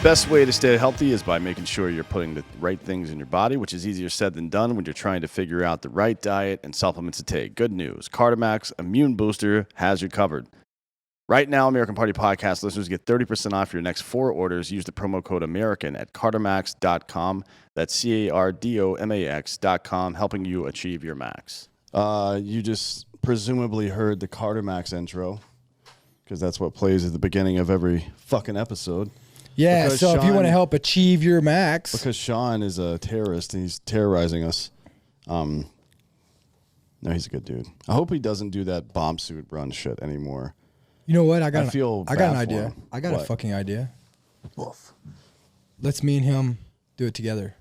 Best way to stay healthy is by making sure you're putting the right things in your body, which is easier said than done when you're trying to figure out the right diet and supplements to take. Good news. Cardimax Immune Booster has you covered. Right now, American Party Podcast listeners get 30% off your next 4 orders. Use the promo code American at cardimax.com. That's CARDOMAX.com, helping you achieve your max. You just presumably heard the Cardimax intro, because that's what plays at the beginning of every fucking episode. Yeah, Because so if you Sean- want to help achieve your max. Because Sean is a terrorist and he's terrorizing us. No, he's a good dude. I hope he doesn't do that bomb suit run shit anymore. You know what? I got feel an bad for idea. him. I got What? a fucking idea. Woof. Let's me and him do it together.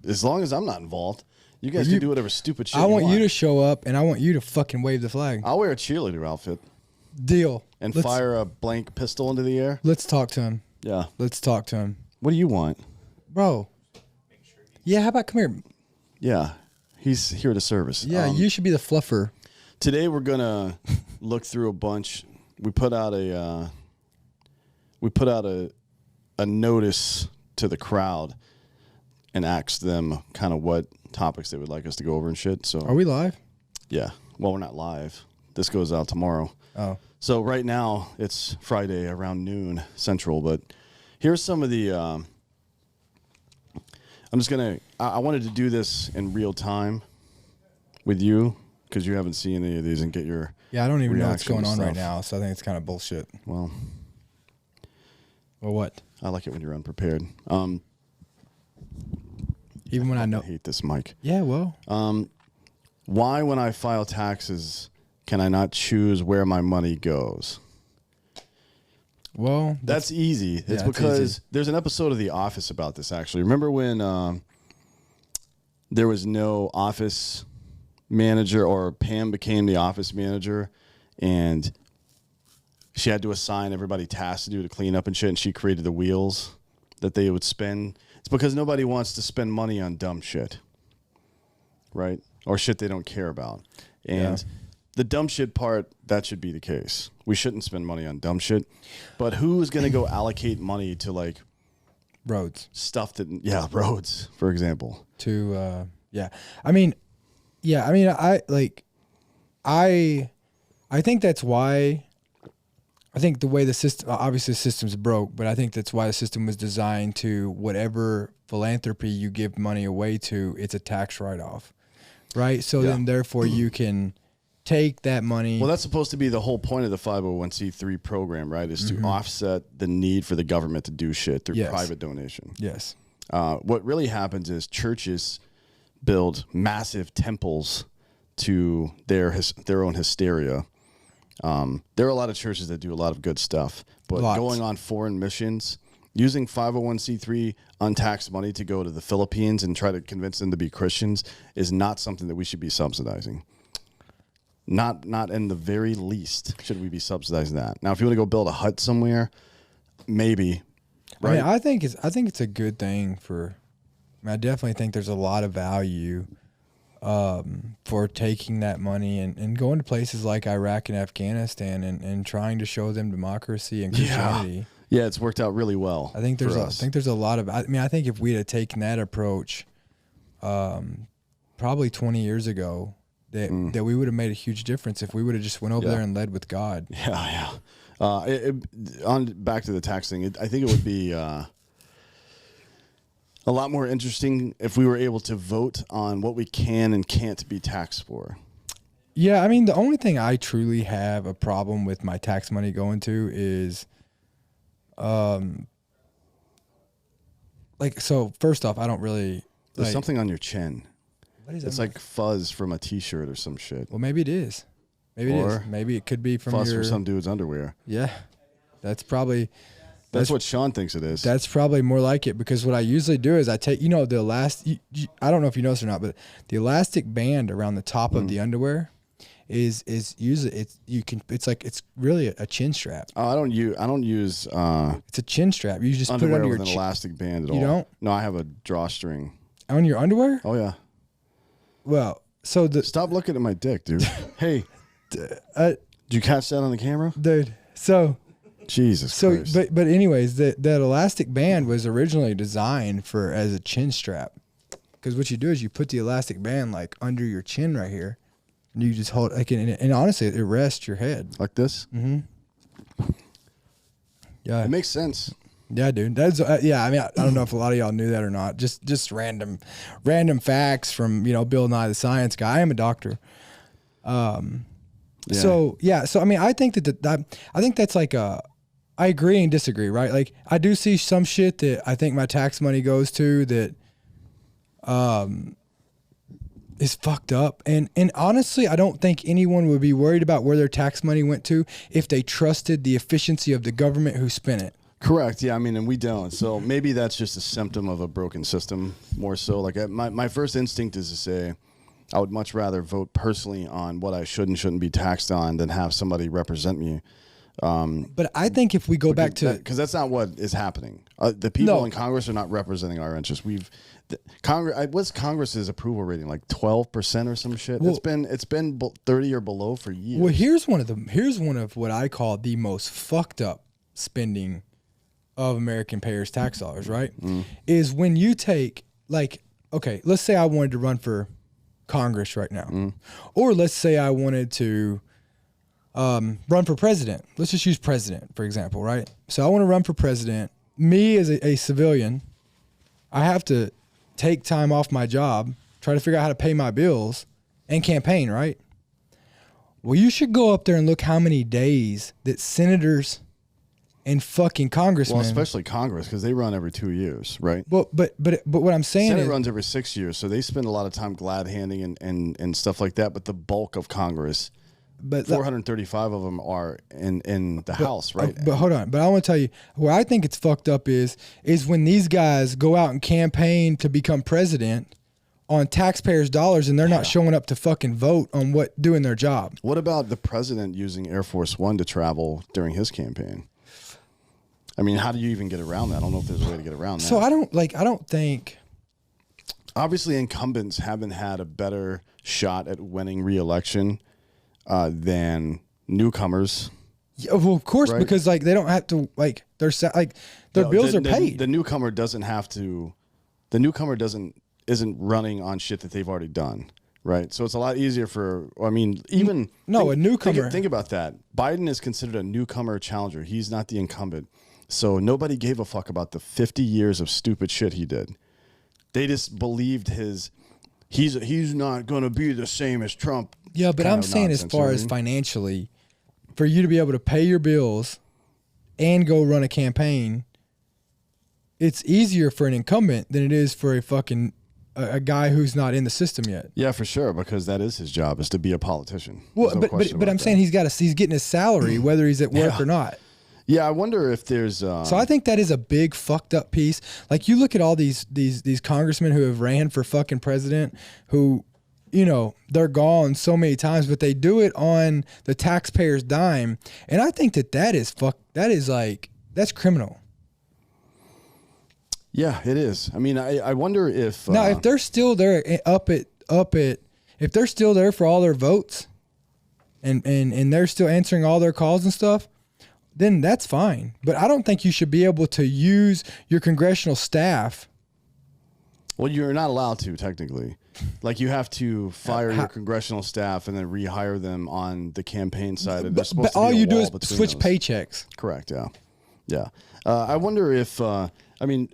As long as I'm not involved, you guys can do whatever stupid shit I want you you to show up, and I want you to fucking wave the flag. I'll wear a cheerleader outfit Deal. and Let's- fire a blank pistol into the air. Let's talk to him. Yeah. Let's talk to him. What do you want? Bro. Yeah, how about come here? Yeah. He's here to service. Yeah, you should be the fluffer. Today we're gonna look through a bunch. We put out a notice to the crowd and asked them kind of what topics they would like us to go over and shit. So Are we live? yeah. Well, we're not live. This goes out tomorrow. Oh. So right now it's Friday around noon Central, but here's some of the. I wanted to do this in real time with you because you haven't seen any of these and get your. Yeah, I don't even know what's reaction going to on right stuff. now, so I think it's kind of bullshit. Well, Or what? I like it when you're unprepared. Even when I know. I hate this mic. Yeah, well. Why, when I file taxes, can I not choose where my money goes? Well, That's easy. It's it's because easy. there's an episode of The Office about this, actually. Remember when there was no office manager, or Pam became the office manager, and she had to assign everybody tasks to do to clean up and shit, and she created the wheels that they would spin? It's because nobody wants to spend money on dumb shit, right? Or shit they don't care about. And the dumb shit part, that should be the case. We shouldn't spend money on dumb shit. But who's going to go allocate money to, like, roads. stuff that, roads, for example? To, I mean, I think that's why. I think the way the system, obviously the system's broke, but I think that's why the system was designed to whatever philanthropy you give money away to, it's a tax write-off, right? So then therefore you can take that money. Well, that's supposed to be the whole point of the 501c3 program, right? Is to offset the need for the government to do shit through private donation. Yes. What really happens is churches build massive temples to their own hysteria. There are a lot of churches that do a lot of good stuff, but going on foreign missions, using 501c3 untaxed money to go to the Philippines and try to convince them to be Christians is not something that we should be subsidizing. Not in the very least should we be subsidizing that. Now, if you want to go build a hut somewhere, maybe. Right? I mean, I think it's a good thing for. I definitely think there's a lot of value for taking that money and going to places like Iraq and Afghanistan and trying to show them democracy and Christianity. Yeah, it's worked out really well. I think there's a lot of. I mean, I think if we had taken that approach, probably 20 years ago, that we would have made a huge difference if we would have just went over there and led with God. Yeah. Back to the tax thing, I think it would be a lot more interesting if we were able to vote on what we can and can't be taxed for. Yeah, I mean, the only thing I truly have a problem with my tax money going to is, so first off, I don't really. There's something on your chin. What is It's like fuzz from a T-shirt or some shit. Well, maybe it is. Maybe it is. Maybe it could be from Fuzz your. from some dude's underwear. Yeah, that's probably. That's what Sean thinks it is. That's probably more like it, because what I usually do is I take, the elastic. I don't know if you noticed or not, but the elastic band around the top of the underwear is usually it's really a chin strap. Oh, I don't use. It's a chin strap. You just put it underwear under your with an elastic band at all. You don't? No, I have a drawstring. On your underwear? Oh yeah. Well, so Stop looking at my dick, dude. Hey, did you catch that on the camera? dude. So Did Jesus So, Christ. but anyways, that elastic band was originally designed for as a chin strap, because what you do is you put the elastic band like under your chin right here, and you just hold like, and honestly, it rests your head Like this? Mm-hmm. Yeah, It makes sense. yeah, dude. That's yeah. I mean, I don't know if a lot of y'all knew that or not. Just random facts from Bill Nye the Science Guy. I am a doctor. Yeah. So yeah. So I mean, I think I think that's like I agree and disagree, right? Like I do see some shit that I think my tax money goes to that is fucked up. And honestly, I don't think anyone would be worried about where their tax money went to if they trusted the efficiency of the government who spent it. Correct. Yeah, I mean, and we don't. So maybe that's just a symptom of a broken system more so. Like my first instinct is to say I would much rather vote personally on what I should and shouldn't be taxed on than have somebody represent me. But I think if we go back to... Because that's not what is happening. The people in Congress are not representing our interests. Congress. What's Congress's approval rating? Like 12% or some shit? Well, it's been 30 or below for years. Well, here's one of what I call the most fucked up spending of American payers' tax dollars, right? Is when you take, like, okay, let's say I wanted to run for Congress right now. Or let's say I wanted to run for president. Let's just use president, for example, right? So I want to run for president. Me as a civilian, I have to take time off my job, try to figure out how to pay my bills, and campaign, right? Well, you should go up there and look how many days that senators and fucking congressmen. Well, especially Congress, because they run every 2 years, right? Well, but what I'm saying Senate is, runs every 6 years, so they spend a lot of time glad handing and stuff like that. But the bulk of Congress, but 435 of them are in the House, right? But hold on. But I want to tell you where I think it's fucked up is when these guys go out and campaign to become president on taxpayers' dollars and they're not showing up to fucking vote on doing their job. What about the president using Air Force One to travel during his campaign? I mean, how do you even get around that? I don't know if there's a way to get around that. So I don't think. Obviously, incumbents haven't had a better shot at winning re-election than newcomers. Yeah, well, of course, right? because like they don't have to their bills are paid. The newcomer doesn't have to. The newcomer isn't running on shit that they've already done, right? So it's a lot easier for. I mean, even a newcomer. Think about that. Biden is considered a newcomer challenger. He's not the incumbent, so nobody gave a fuck about the 50 years of stupid shit he did. They just believed he's not going to be the same as Trump. Yeah, but I'm saying as far as financially, for you to be able to pay your bills and go run a campaign, it's easier for an incumbent than it is for a guy who's not in the system yet. Yeah, for sure, because that is his job, is to be a politician. Well, but I'm saying he's getting his salary whether he's at work or not. Yeah, I wonder if there's. So I think that is a big fucked up piece. Like you look at all these congressmen who have ran for fucking president, who, they're gone so many times, but they do it on the taxpayer's dime, and I think that is that's criminal. Yeah, it is. I mean, I wonder if now if they're still there if they're still there for all their votes, and they're still answering all their calls and stuff, then that's fine. But I don't think you should be able to use your congressional staff. Well, you're not allowed to, technically. Like, you have to fire your congressional staff and then rehire them on the campaign side. And But all you do is switch paychecks. Correct, yeah. Yeah. I wonder if,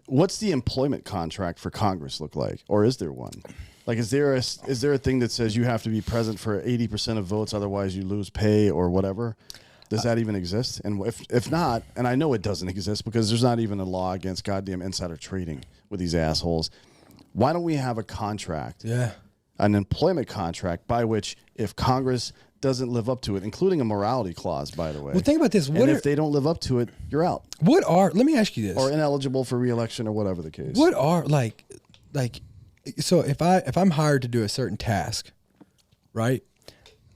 what's the employment contract for Congress look like? Or is there one? Like, is there a thing that says you have to be present for 80% of votes, otherwise you lose pay or whatever? Does that even exist? And if not, and I know it doesn't exist because there's not even a law against goddamn insider trading with these assholes, why don't we have a contract? Yeah. An employment contract by which if Congress doesn't live up to it, including a morality clause, by the way. Well, think about this. If they don't live up to it, you're out. Let me ask you this. Or ineligible for re-election or whatever the case. What are so if I'm hired to do a certain task, right?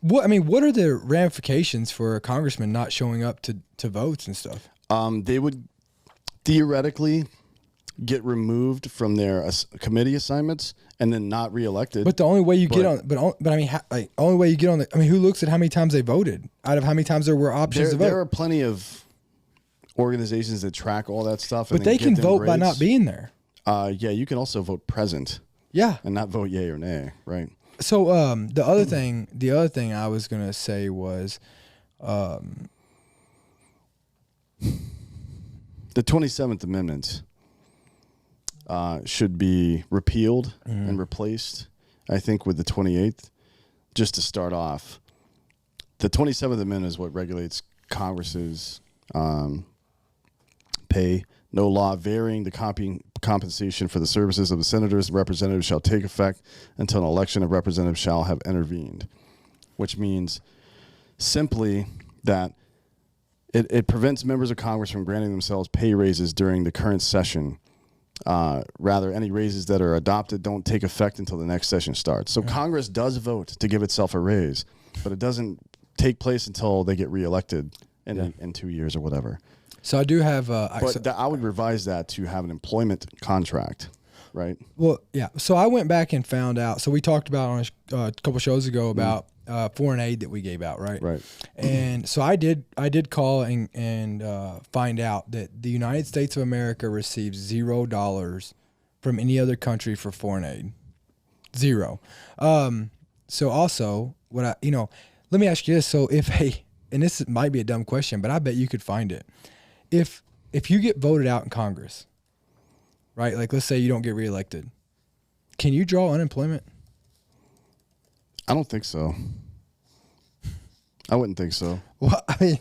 What are the ramifications for a congressman not showing up to votes and stuff? They would theoretically get removed from their committee assignments and then not reelected. But the only way you get on, only way you get on who looks at how many times they voted out of how many times there were options to vote? There are plenty of organizations that track all that stuff. But they can vote by not being there. Yeah, you can also vote present. Yeah. And not vote yay or nay, right? So the other thing I was gonna say was, the 27th Amendment should be repealed and replaced, I think, with the 28th. Just to start off, the 27th Amendment is what regulates Congress's pay. No law varying the compensation for the services of the senators and representatives shall take effect until an election of representatives shall have intervened, which means simply that it prevents members of Congress from granting themselves pay raises during the current session. Rather, any raises that are adopted don't take effect until the next session starts. So Congress does vote to give itself a raise, but it doesn't take place until they get reelected in 2 years or whatever. So I do have. I would revise that to have an employment contract, right? Well, yeah. So I went back and found out. So we talked about on a couple shows ago about foreign aid that we gave out, right? Right. And so I did call and find out that the United States of America receives $0 from any other country for foreign aid. Zero. So also, let me ask you this. So and this might be a dumb question, but I bet you could find it. If you get voted out in Congress, right? Like, let's say you don't get reelected, can you draw unemployment? I don't think so. I wouldn't think so. Well, I mean,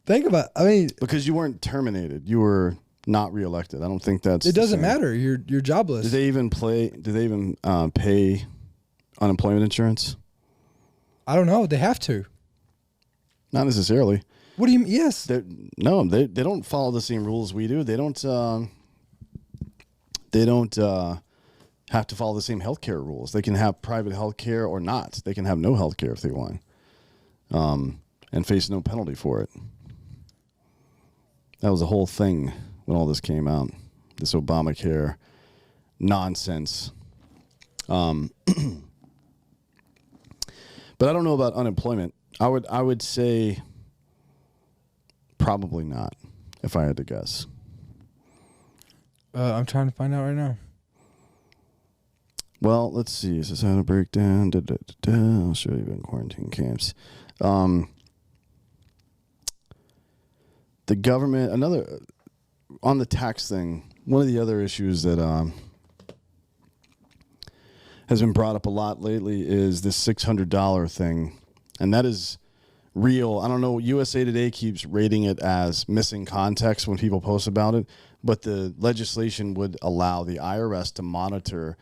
think about. Because you weren't terminated, you were not reelected. I don't think that's. It doesn't matter. You're jobless. Do they even pay unemployment insurance? I don't know. They have to. Not necessarily. What do you mean? Yes. They don't follow the same rules we do. They don't have to follow the same healthcare rules. They can have private healthcare or not. They can have no healthcare if they want, and face no penalty for it. That was the whole thing when all this came out. This Obamacare nonsense. But I don't know about unemployment. I would say probably not, if I had to guess. I'm trying to find out right now. Well, let's see. Societal breakdown. I'll show you in quarantine camps. The government, on the tax thing, one of the other issues that has been brought up a lot lately is this $600 thing. And that is real. I don't know. USA Today keeps rating it as missing context when people post about it. But the legislation would allow the IRS to monitor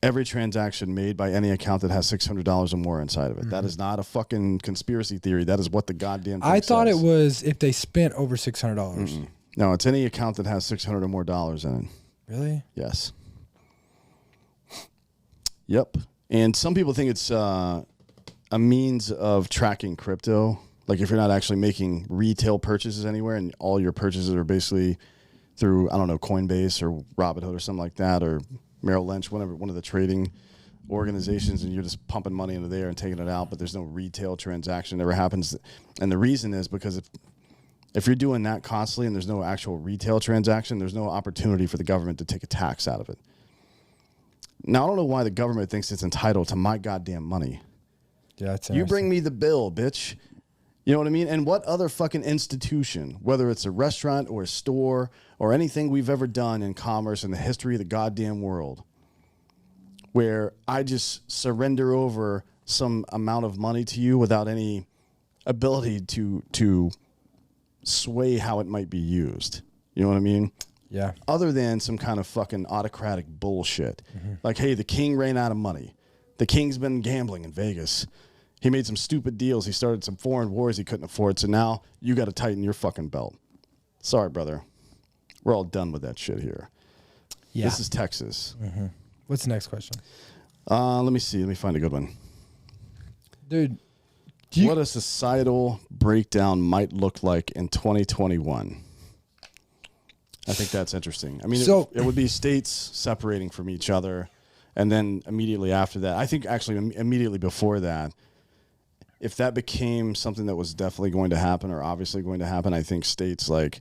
every transaction made by any account that has $600 or more inside of it. Mm-hmm. That is not a fucking conspiracy theory. That is what the goddamn thing I thought says. It was if they spent over $600. Mm-mm. No, it's any account that has $600 or more dollars in it. Really? Yes. Yep. And some people think it's a means of tracking crypto. Like if you're not actually making retail purchases anywhere and all your purchases are basically through, I don't know, Coinbase or Robinhood or something like that, or Merrill Lynch, one of the trading organizations, and you're just pumping money into there and taking it out, but there's no retail transaction that ever happens. And the reason is because if you're doing that constantly and there's no actual retail transaction, there's no opportunity for the government to take a tax out of it. Now, I don't know why the government thinks it's entitled to my goddamn money. Yeah, that's you bring me the bill, bitch. You know what I mean? And what other fucking institution, whether it's a restaurant or a store or anything we've ever done in commerce in the history of the goddamn world, where I just surrender over some amount of money to you without any ability to sway how it might be used. You know what I mean? Yeah. Other than some kind of fucking autocratic bullshit. Mm-hmm. Like, hey, the king ran out of money. The king's been gambling in Vegas. He made some stupid deals. He started some foreign wars he couldn't afford. So now you got to tighten your fucking belt. Sorry, brother. We're all done with that shit here. Yeah. This is Texas. Mm-hmm. What's the next question? Let me see. Let me find a good one. Dude. What a societal breakdown might look like in 2021. I think that's interesting. I mean, it would be states separating from each other. And then immediately after that, I think actually immediately before that, if that became something that was definitely going to happen or obviously going to happen, I think states like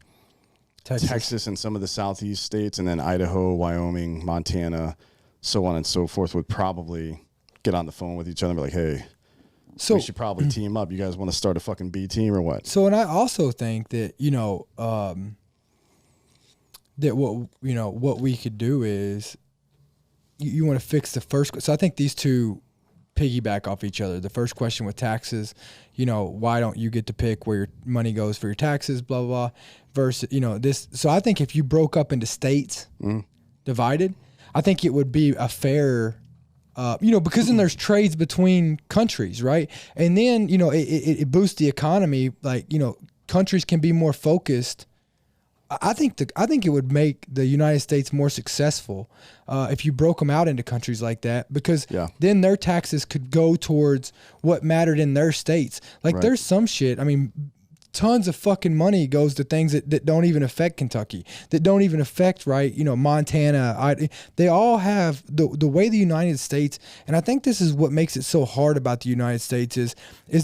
Texas and some of the southeast states, and then Idaho, Wyoming, Montana, so on and so forth, would probably get on the phone with each other and be like, hey, we should probably team up. You guys want to start a fucking B team or what? So, and I also think that, that what we could do is you want to fix the first. So I think these two piggyback off each other. The first question with taxes, why don't you get to pick where your money goes for your taxes, blah, blah, blah, versus, this. So I think if you broke up into states, divided, I think it would be a fair, because then there's trades between countries, right? And then, it boosts the economy. Like, countries can be more focused. I think it would make the United States more successful if you broke them out into countries like that, because then their taxes could go towards what mattered in their states. Like there's some shit. I mean, tons of fucking money goes to things that don't even affect Kentucky, that don't even affect, Montana. They all have the way the United States, and I think this is what makes it so hard about the United States is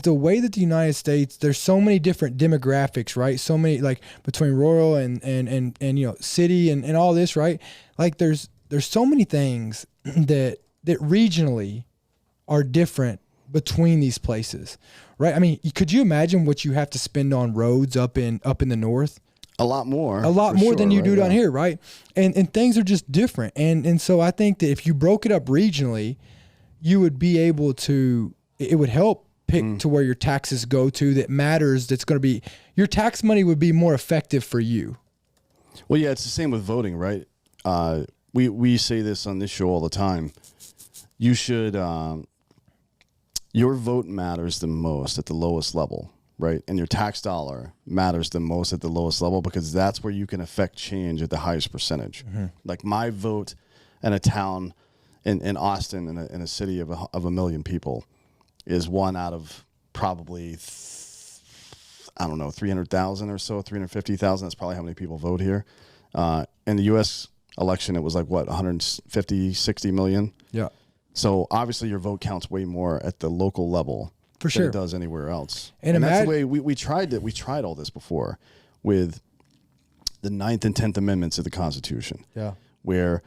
the way that the United States, there's so many different demographics, right? So many, like between rural and city and all this, right? Like there's so many things that regionally are different between these places, right? I mean, could you imagine what you have to spend on roads up in the north? A lot more than you do down here, right? And things are just different. And so I think that if you broke it up regionally, you would be able to, it would help pick to where your taxes go to that matters. That's going to be, your tax money would be more effective for you. Well, yeah, it's the same with voting, right? We say this on this show all the time. You should, your vote matters the most at the lowest level, right? And your tax dollar matters the most at the lowest level, because that's where you can affect change at the highest percentage. Like my vote in a town in Austin, in a city of a million people, is one out of probably, 300,000 or so, 350,000. That's probably how many people vote here. In the U.S. election, it was like, 150, 60 million? Yeah. So obviously your vote counts way more at the local level than it does anywhere else. And that's the way we tried it. We tried all this before with the 9th and 10th Amendments of the Constitution. Yeah. Where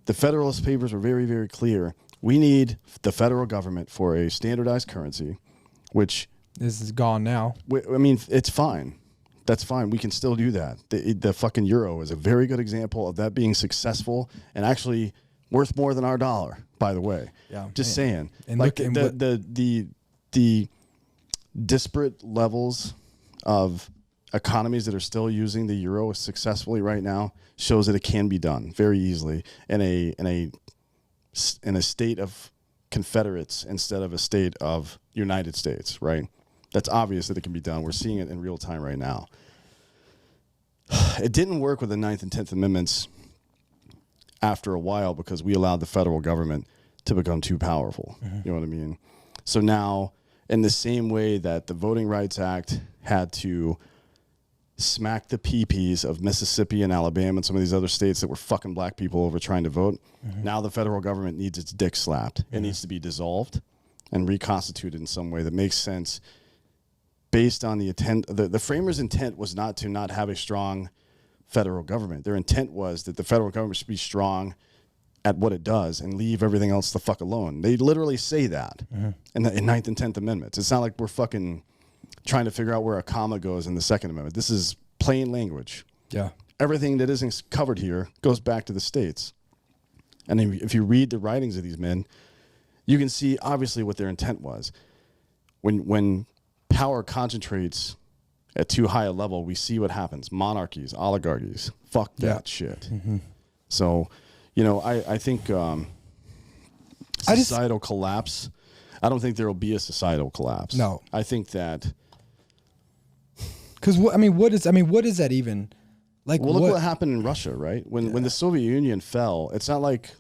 the Federalist Papers were very, very clear. We need the federal government for a standardized currency, which this is gone now. I mean, it's fine. That's fine. We can still do that. The fucking euro is a very good example of that being successful and actually worth more than our dollar, by the way. Yeah, just saying. And like the disparate levels of economies that are still using the euro successfully right now shows that it can be done very easily in a state of Confederates instead of a state of United States, right? That's obvious that it can be done. We're seeing it in real time right now. It didn't work with the 9th and 10th Amendments after a while because we allowed the federal government to become too powerful. You know what I mean? So now, in the same way that the Voting Rights Act had to smack the pee-pees of Mississippi and Alabama and some of these other states that were fucking black people over trying to vote, now the federal government needs its dick slapped. It needs to be dissolved and reconstituted in some way that makes sense based on the intent. The framers' intent was not to not have a strong federal government. Their intent was that the federal government should be strong at what it does and leave everything else the fuck alone. They literally say that in 9th and 10th Amendments. It's not like we're fucking trying to figure out where a comma goes in the Second Amendment. This is plain language. Yeah. Everything that isn't covered here goes back to the states. And if you read the writings of these men, you can see obviously what their intent was. When power concentrates at too high a level, we see what happens. Monarchies, oligarchies, fuck that shit. So, I think societal collapse, I don't think there will be a societal collapse. No. I think that... Because, what is that even... Like, well, look what happened in Russia, right? When the Soviet Union fell, it's not like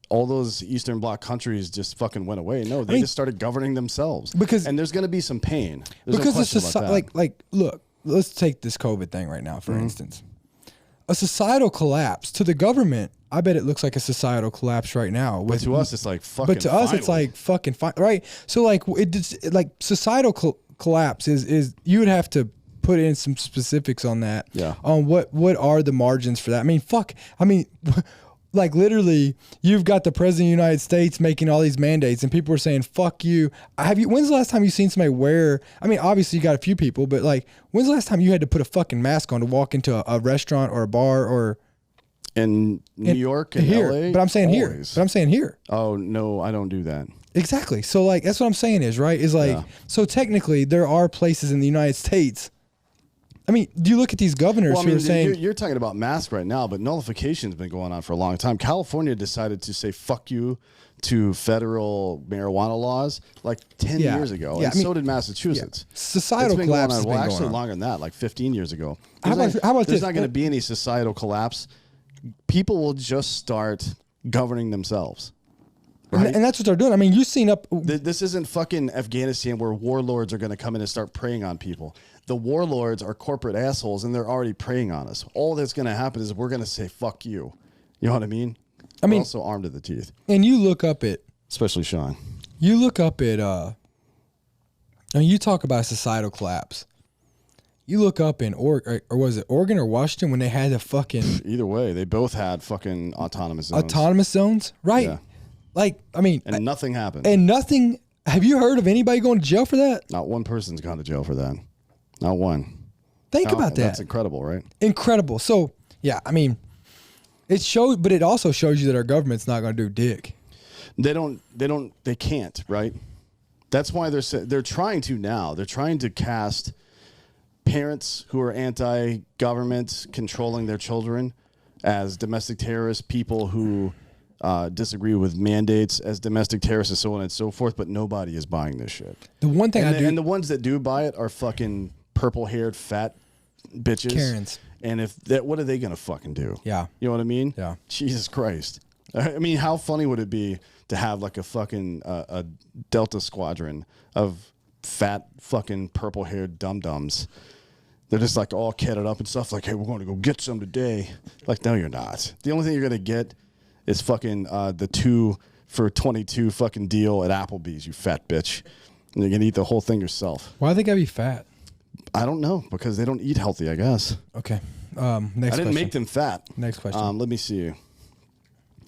all those Eastern Bloc countries just fucking went away. No, they just started governing themselves. And there's going to be some pain. There's no question about that. Look, let's take this COVID thing right now, for instance. a societal collapse to the government. I bet it looks like a societal collapse right now. But to us, it's like fucking. But to us, it's like fucking fine, right? So like like societal collapse is you would have to put in some specifics on that. Yeah. On what are the margins for that? I mean, fuck. I mean, like literally, you've got the president of the United States making all these mandates, and people are saying "fuck you." When's the last time you seen somebody wear? I mean, obviously you got a few people, but like, when's the last time you had to put a fucking mask on to walk into a restaurant or a bar or? In New York and here, LA, but I'm saying here. Oh no, I don't do that. Exactly. So like that's what I'm saying is right. Is like so technically there are places in the United States. I mean, do you look at these governors who are saying you're talking about masks right now, but nullification's been going on for a long time. California decided to say "fuck you" to federal marijuana laws like 10 years ago, and so did Massachusetts. Societal collapse has been actually going on. longer than that, like 15 years ago. How about there's this? not going to be any societal collapse. People will just start governing themselves. Right? And that's what they're doing. I mean, you've seen up. This isn't fucking Afghanistan where warlords are going to come in and start preying on people. The warlords are corporate assholes, and they're already preying on us. All that's going to happen is we're going to say "fuck you." You know what I mean? We're also armed to the teeth. And you look up at, especially Sean. You look up at. And you talk about societal collapse. You look up in or was it Oregon or Washington when they had the fucking. Either way, they both had fucking autonomous zones. Autonomous zones, right? Yeah. Like, I mean, and nothing happened. And nothing. Have you heard of anybody going to jail for that? Not one person's gone to jail for that. Not one. Think about that. That's incredible, right? Incredible. So, yeah, I mean, but it also shows you that our government's not going to do dick. They can't, right? That's why they're trying to now. They're trying to cast parents who are anti-government controlling their children as domestic terrorists, people who disagree with mandates as domestic terrorists and so on and so forth, but nobody is buying this shit. The one thing and the ones that do buy it are fucking purple-haired fat bitches. Karens. And what are they gonna fucking do? Yeah. You know what I mean? Yeah. Jesus Christ. I mean, how funny would it be to have like a fucking a Delta squadron of fat fucking purple-haired dum-dums? They're just like all kitted up and stuff like, hey, we're going to go get some today. Like, no, you're not. The only thing you're going to get is fucking the 2 for $22 fucking deal at Applebee's, you fat bitch. And you're going to eat the whole thing yourself. Why they got to be fat? I don't know, because they don't eat healthy, I guess. Okay. Next question. I didn't make them fat. Next question. Let me see.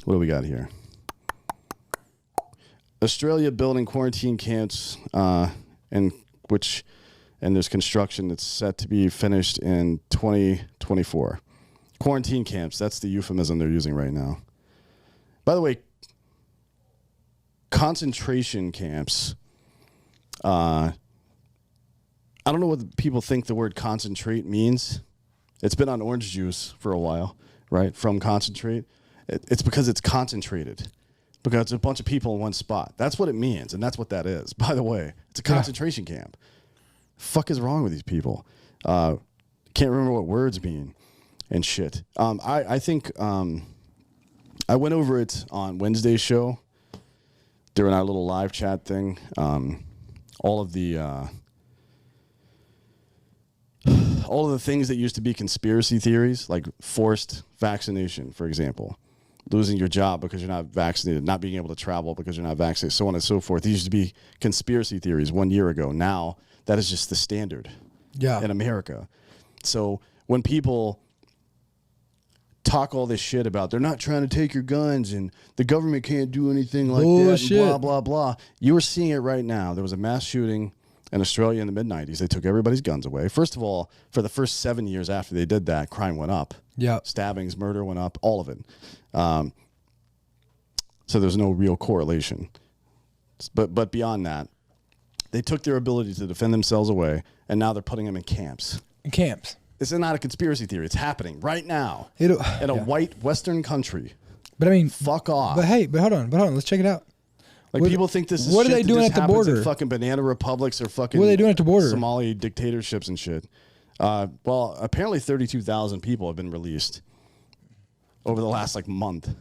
What do we got here? Australia building quarantine camps, and there's construction that's set to be finished in 2024. Quarantine camps, that's the euphemism they're using right now. By the way, concentration camps, I don't know what people think the word concentrate means. It's been on orange juice for a while, right? From concentrate. It's because it's concentrated. Because it's a bunch of people in one spot. That's what it means, and that's what that is. By the way, it's a concentration camp. Fuck is wrong with these people? Can't remember what words mean and shit. I think I went over it on Wednesday's show during our little live chat thing. All of the things that used to be conspiracy theories, like forced vaccination, for example. Losing your job because you're not vaccinated, not being able to travel because you're not vaccinated, so on and so forth. These used to be conspiracy theories 1 year ago. Now, that is just the standard in America. So when people talk all this shit about they're not trying to take your guns and the government can't do anything like that, and blah, blah, blah. You are seeing it right now. There was a mass shooting in Australia in the mid-'90s. They took everybody's guns away. First of all, for the first 7 years after they did that, crime went up. Yeah. Stabbings, murder went up, all of it. So there's no real correlation. But beyond that, they took their ability to defend themselves away, and now they're putting them in camps. In camps. This is not a conspiracy theory. It's happening right now in a white Western country. But I mean, fuck off. But hold on. Let's check it out. Like people think this is what shit are they doing at the border? In fucking banana republics or fucking what are they doing at the border? Somali dictatorships and shit. Well, apparently 32,000 people have been released over the last month.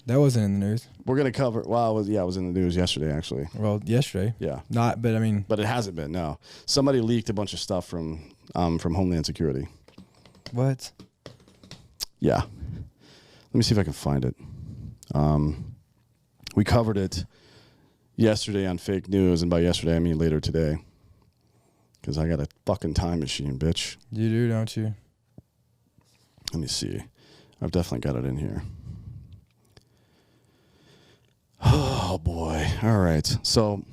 That wasn't in the news. We're gonna cover. Well, it was in the news yesterday, actually. Well, yesterday. Yeah. But it hasn't been. No. Somebody leaked a bunch of stuff from Homeland Security. What? Yeah. Let me see if I can find it. We covered it yesterday on fake news, and by yesterday I mean later today. Because I got a fucking time machine, bitch. You do, don't you? Let me see. I've definitely got it in here. Oh, boy. All right. So,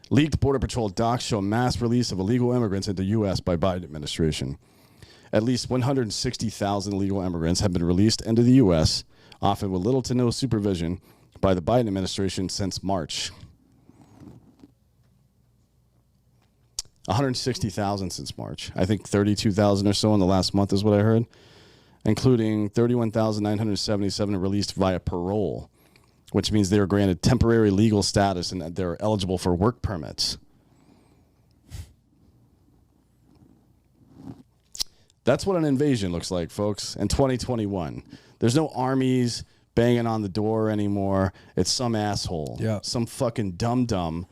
leaked Border Patrol docs show mass release of illegal immigrants into U.S. by Biden administration. At least 160,000 illegal immigrants have been released into the U.S., often with little to no supervision, by the Biden administration since March. 160,000 since March. I think 32,000 or so in the last month is what I heard, including 31,977 released via parole, which means they were granted temporary legal status and that they're eligible for work permits. That's what an invasion looks like, folks, in 2021. There's no armies banging on the door anymore. It's some asshole, some fucking dum-dum,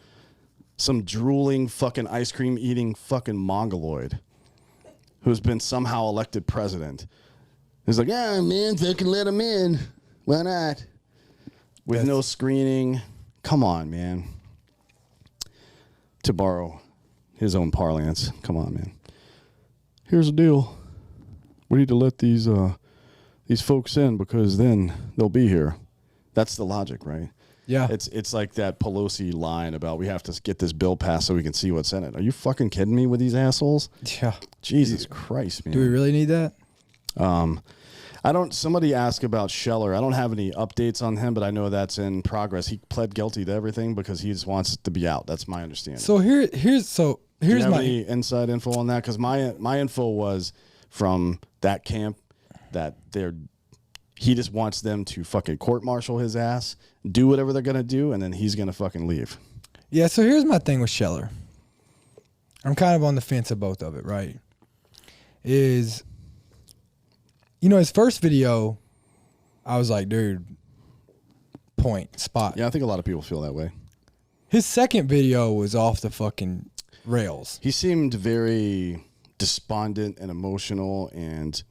some drooling fucking ice cream eating fucking mongoloid who's been somehow elected president. He's like, yeah, man, they can let him in. Why not? With no screening. Come on, man. To borrow his own parlance. Come on, man. Here's the deal. We need to let these folks in because then they'll be here. That's the logic, right? Yeah. It's like that Pelosi line about we have to get this bill passed so we can see what's in it. Are you fucking kidding me with these assholes? Yeah. Jesus Christ, man. Do we really need that? Somebody asked about Scheller. I don't have any updates on him, but I know that's in progress. He pled guilty to everything because he just wants to be out. That's my understanding. So here's Do you have any inside info on that? Because my info was from that camp that he just wants them to fucking court-martial his ass, do whatever they're going to do, and then he's going to fucking leave. Yeah, so here's my thing with Scheller. I'm kind of on the fence of both of it, right? His first video, I was like, dude, spot. Yeah, I think a lot of people feel that way. His second video was off the fucking rails. He seemed very despondent and emotional, and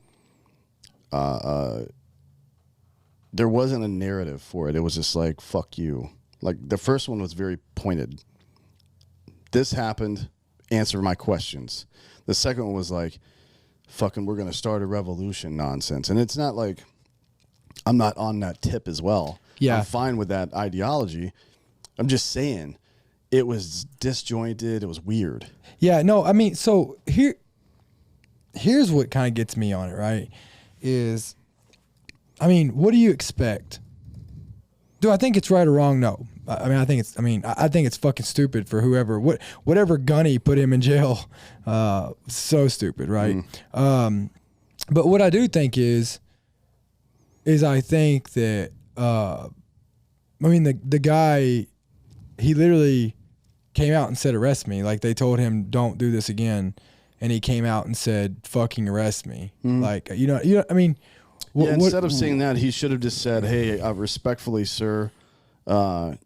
there wasn't a narrative for it. It was just like, fuck you. Like, the first one was very pointed. This happened, answer my questions. The second one was like, fucking, we're going to start a revolution nonsense. And it's not like I'm not on that tip as well. Yeah. I'm fine with that ideology. I'm just saying it was disjointed. It was weird. Yeah, no, I mean, so here's what kind of gets me on it, right? Is, I mean, what do you expect? Do I think it's right or wrong? No. I think it's fucking stupid for whatever gunny put him in jail. So stupid, right? But what I do think is I think that, the guy, he literally came out and said, arrest me. Like, they told him, don't do this again. And he came out and said, fucking arrest me. Like, I mean, instead of saying that, he should have just said, hey, respectfully, sir, I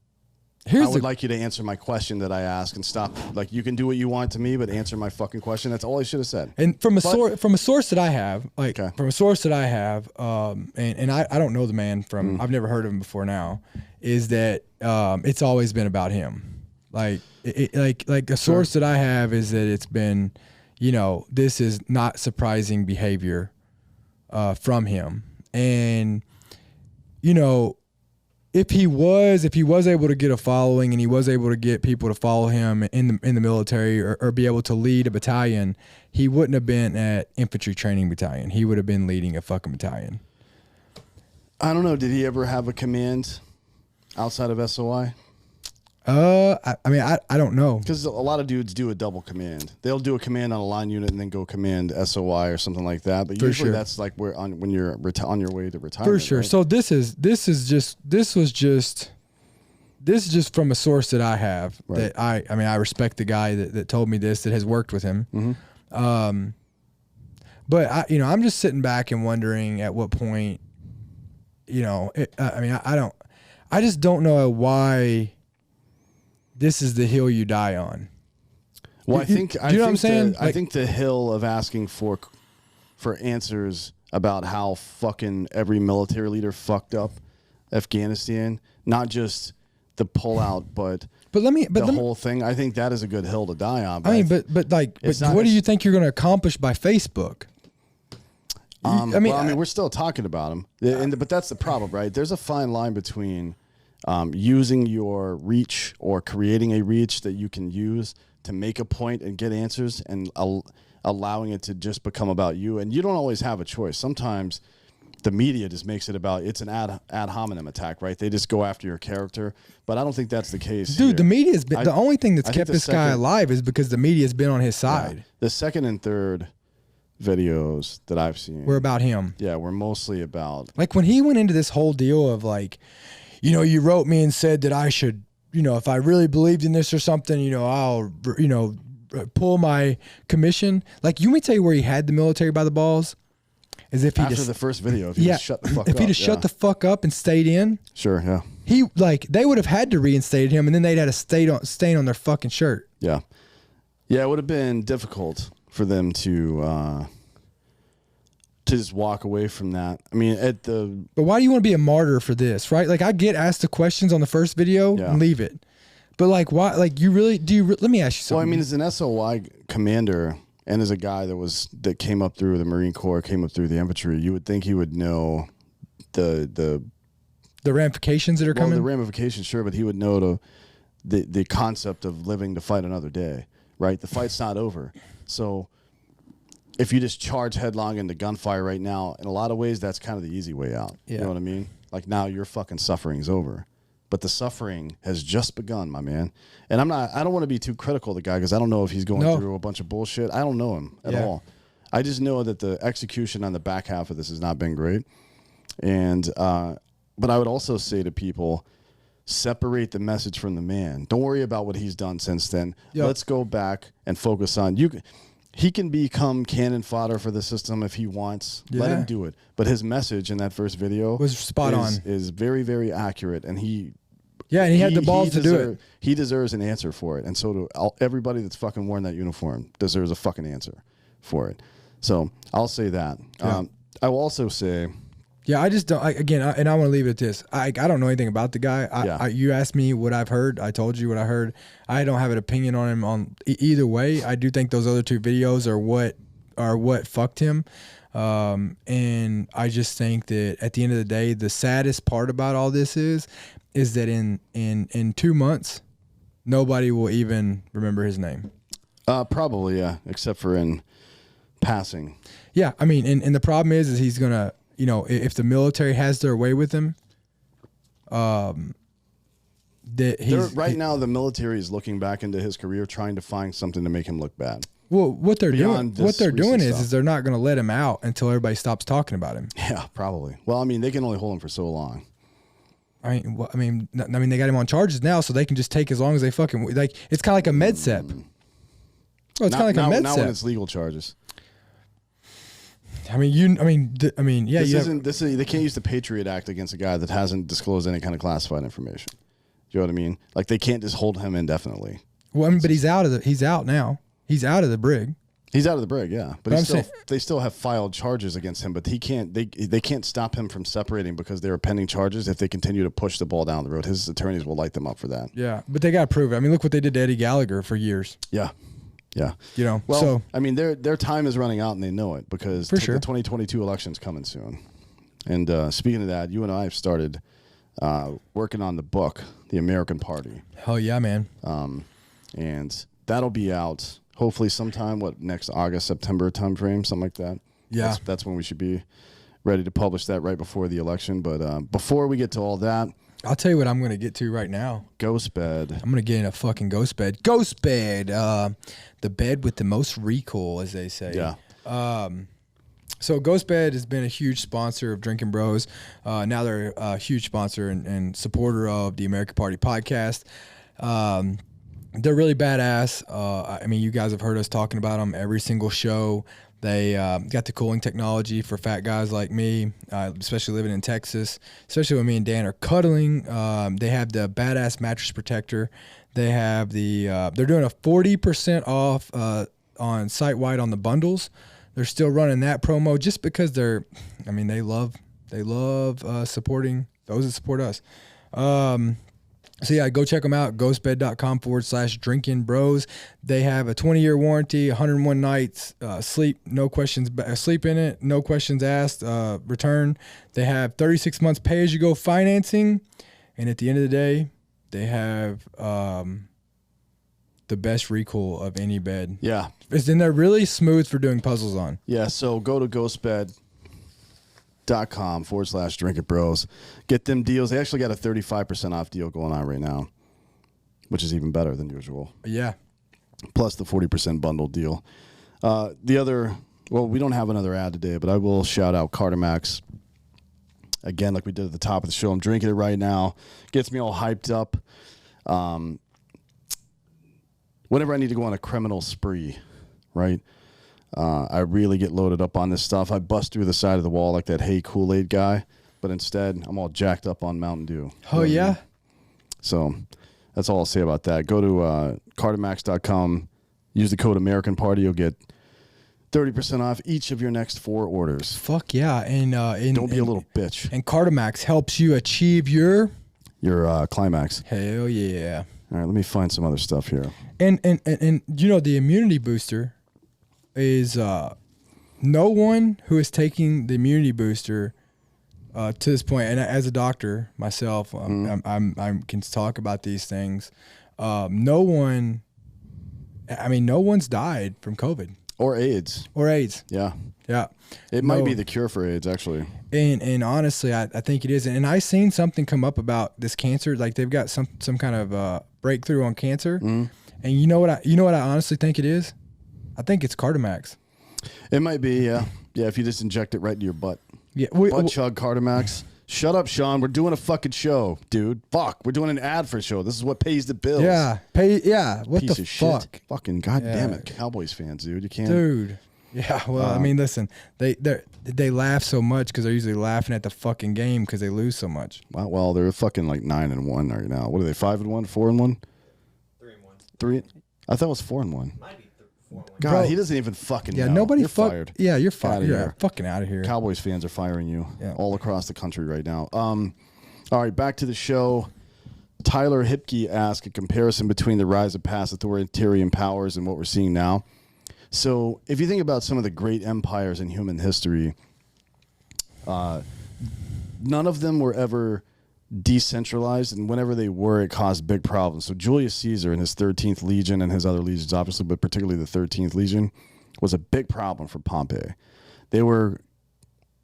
would like you to answer my question that I asked and stop. Like, you can do what you want to me, but answer my fucking question. That's all he should have said. And from a source that I have, and I don't know the man from, I've never heard of him before now, is that it's always been about him. Like, a source that I have is that it's been, this is not surprising behavior from him. And, if he was able to get a following and he was able to get people to follow him in the military or be able to lead a battalion, he wouldn't have been at infantry training battalion. He would have been leading a fucking battalion. I don't know. Did he ever have a command outside of SOI? I don't know. Because a lot of dudes do a double command. They'll do a command on a line unit and then go command SOI or something like that. But usually that's like when you're on your way to retirement. For sure. Right? So this is just from a source that I have, right, that I respect the guy that told me this, that has worked with him. Mm-hmm. But I'm just sitting back and wondering at what point, I just don't know why this is the hill you die on. Well, I think what I'm saying? I think the hill of asking for answers about how fucking every military leader fucked up Afghanistan, not just the pullout, but the whole thing. I think that is a good hill to die on. But what do you think you're going to accomplish by Facebook? We're still talking about them, but that's the problem, right? There's a fine line between using your reach or creating a reach that you can use to make a point and get answers, and allowing it to just become about you. And you don't always have a choice. Sometimes the media just makes it about, it's an ad hominem attack, right? They just go after your character. But I don't think that's the case. Dude, here. The media has been, the only thing that's kept this guy alive is because the media has been on his side. Yeah, the second and third videos that I've seen were about him. Yeah, we're mostly about, like, when he went into this whole deal of like, you wrote me and said that I should, if I really believed in this or something, I'll, pull my commission. Like, you may tell you where he had the military by the balls. As if he after the first video, if he just shut the fuck up. If he just shut the fuck up and stayed in. Sure, yeah. They would have had to reinstate him, and then they'd had a stain on their fucking shirt. Yeah. Yeah, it would have been difficult for them to just walk away from that. I mean, But why do you want to be a martyr for this, right? Like, I get asked the questions on the first video and leave it. But like, why? Like, you really let me ask you something. Well, I mean, as an SOI commander and as a guy that came up through the Marine Corps, came up through the infantry, you would think he would know the ramifications that are coming. The ramifications, sure, but he would know the concept of living to fight another day, right? The fight's not over. So if you just charge headlong into gunfire right now, in a lot of ways, that's kind of the easy way out. Yeah. You know what I mean? Like, now your fucking suffering's over. But the suffering has just begun, my man. And I don't want to be too critical of the guy because I don't know if he's going through a bunch of bullshit. I don't know him at all. I just know that the execution on the back half of this has not been great. And, but I would also say to people, separate the message from the man. Don't worry about what he's done since then. Yep. Let's go back and focus on you. He can become cannon fodder for the system if he wants. Yeah. Let him do it. But his message in that first video was spot on. Is very, very accurate, and he had the balls to do it. He deserves an answer for it, and so do everybody that's fucking worn that uniform deserves a fucking answer for it. So I'll say that. Yeah. I will also say. Yeah, I just don't. I want to leave it at this. I don't know anything about the guy. You asked me what I've heard. I told you what I heard. I don't have an opinion on him on either way. I do think those other two videos are what fucked him. And I just think that at the end of the day, the saddest part about all this is that in 2 months, nobody will even remember his name. Probably, yeah, except for in passing. Yeah, I mean, and the problem is he's gonna. If the military has their way with him, right now the military is looking back into his career, trying to find something to make him look bad. Well, what they're doing is they're not going to let him out until everybody stops talking about him. Yeah, probably. Well, I mean, they can only hold him for so long. I mean, they got him on charges now, so they can just take as long as they fucking like. It's kind of like a med sep. Well, it's kind of like a med sep. Not when it's legal charges. They can't use the Patriot Act against a guy that hasn't disclosed any kind of classified information. You know what I mean? Like, they can't just hold him indefinitely. Well, but he's out now. He's out of the brig. He's out of the brig, yeah. But they still have filed charges against him. But he can't. They can't stop him from separating because there are pending charges. If they continue to push the ball down the road, his attorneys will light them up for that. Yeah, but they got to prove it. I mean, look what they did to Eddie Gallagher for years. Yeah. Yeah. Well, so, I mean, their time is running out and they know it because the 2022 election's coming soon. And speaking of that, you and I have started working on the book, The American Party. Hell yeah, man. And that'll be out hopefully sometime, next August, September timeframe, something like that. Yeah. That's when we should be ready to publish that right before the election. But before we get to all that, I'll tell you what I'm going to get to right now. Ghost bed. I'm going to get in a fucking ghost bed. Ghost bed. The bed with the most recoil, as they say. Yeah. So Ghost Bed has been a huge sponsor of Drinking Bros. Now they're a huge sponsor and supporter of the American Party podcast. They're really badass. I mean, you guys have heard us talking about them every single show. They got the cooling technology for fat guys like me, especially living in Texas, especially when me and Dan are cuddling. They have the badass mattress protector. They have they're doing a 40% off on site-wide on the bundles. they're still running that promo just because they love supporting those that support us. So yeah, go check them out. Ghostbed.com/drinking bros. They have a 20-year warranty, 101 nights, sleep in it, no questions asked, return. They have 36 months pay-as-you-go financing. And at the end of the day, they have the best recoil of any bed. Yeah. And they're really smooth for doing puzzles on. Yeah, so go to ghostbed.com/drinking-bros. Get them deals. They actually got a 35% off deal going on right now, which is even better than usual. Yeah. Plus the 40% bundle deal. We don't have another ad today, but I will shout out Carter Max. Again, like we did at the top of the show, I'm drinking it right now. Gets me all hyped up. Whenever I need to go on a criminal spree, right? I really get loaded up on this stuff. I bust through the side of the wall like that Hey Kool-Aid guy, but instead I'm all jacked up on Mountain Dew. Oh, yeah? So that's all I'll say about that. Go to cartermax.com. Use the code American Party. You'll get 30% off each of your next 4 orders. Fuck yeah. And don't be a little bitch. And Cartamax helps you achieve your climax. Hell yeah. All right, let me find some other stuff here. And the immunity booster is no one who is taking the immunity booster to this point, and as a doctor myself, I can talk about these things. No one's died from COVID or AIDS. Yeah. It might be the cure for AIDS, actually. And honestly, I think it is. And I seen something come up about this cancer. Like they've got some kind of breakthrough on cancer. And you know what I honestly think it is? I think it's Cartamax. It might be, yeah. Yeah, if you just inject it right into your butt. Yeah, butt chug Cartamax. Shut up, Sean. We're doing a fucking show, dude. Fuck. We're doing an ad for a show. This is what pays the bills. Yeah. What Piece the of fuck? Shit. Fucking goddamn it. Cowboys fans, dude. You can't. Dude. Yeah, well, listen, they laugh so much because they're usually laughing at the fucking game because they lose so much. Well, they're fucking like 9-1 right now. What are they? 5-1, 4-1, 3-1. I thought it was 4-1. Might be 4-1. God, Bro, he doesn't even fucking know. Nobody You're fired. Yeah, you're fired. Outta You're here. fucking out of here. Cowboys fans are firing you all across the country right now. All right, back to the show. Tyler Hipke asked a comparison between the rise of past authoritarian powers and what we're seeing now. So if you think about some of the great empires in human history, none of them were ever decentralized, and whenever they were, it caused big problems. So Julius Caesar and his 13th Legion and his other legions, obviously, but particularly the 13th Legion, was a big problem for Pompey. They were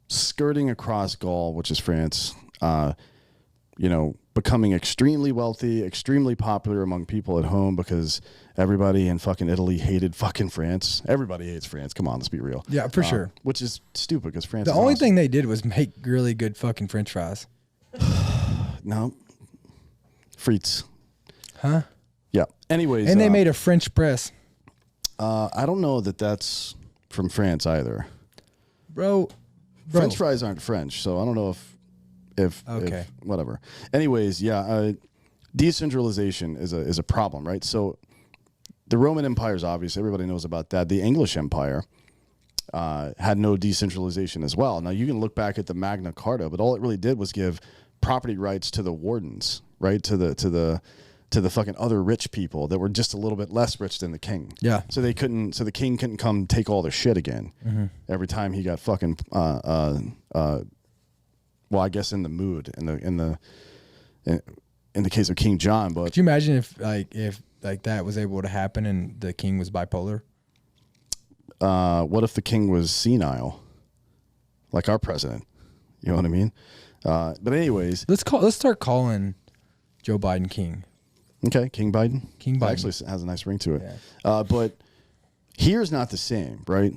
skirting across Gaul, which is France, becoming extremely wealthy, extremely popular among people at home because everybody in fucking Italy hated fucking France. Everybody hates France. Come on, let's be real. Yeah, for sure. Which is stupid because France The is only awesome. thing they did was make really good fucking French fries. No. Frites. Huh? Yeah. Anyways. And they made a French press. I don't know that that's from France either. Bro. French fries aren't French, so I don't know if whatever. Anyways, decentralization is a problem, right? So the Roman Empire is obvious. Everybody knows about that. The English Empire had no decentralization as well. Now, you can look back at the Magna Carta, but all it really did was give property rights to the wardens, right? To the fucking other rich people that were just a little bit less rich than the king. Yeah. So the king couldn't come take all their shit again every time he got fucking well, I guess in the mood in the case of King John. But could you imagine if that was able to happen and the king was bipolar? What if the king was senile, like our president? You know what I mean? But anyways, let's start calling Joe Biden king. Okay, King Biden. King Biden actually has a nice ring to it. Yeah. But here's not the same, right?